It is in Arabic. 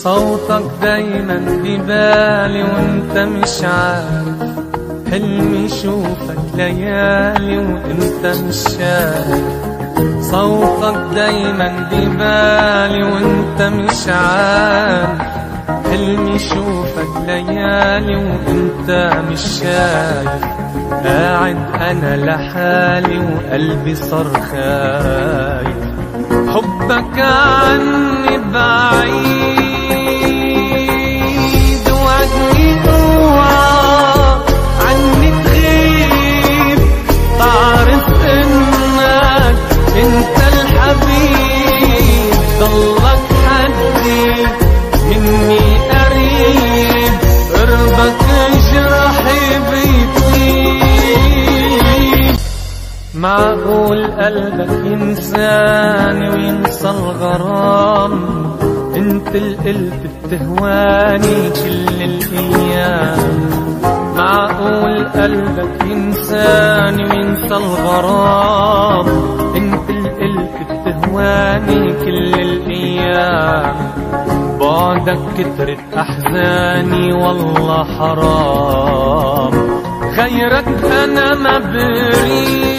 صوتك دايما ببالي وانت مش عارف، حلمي شوفك ليالي وانت مش شايف. صوتك دايما ببالي وانت مش عارف، حلمي شوفك ليالي وانت مش شايف. قاعد انا لحالي وقلبي صار خايف، حبك عني بعيد وعدني اوعى عني تغيب. تعرف انك انت الحبيب، ضلك حدي مني قريب، قربك جرحي بيطيب. معقول قلبك ينساني وينسى الغرام؟ انت القلب بتهواني كل الايام. معقول قلبك ينساني وينسى الغرام؟ انت القلب بتهواني كل الايام. بعدك كترت احزاني والله حرام، غيرك انا ما بريد.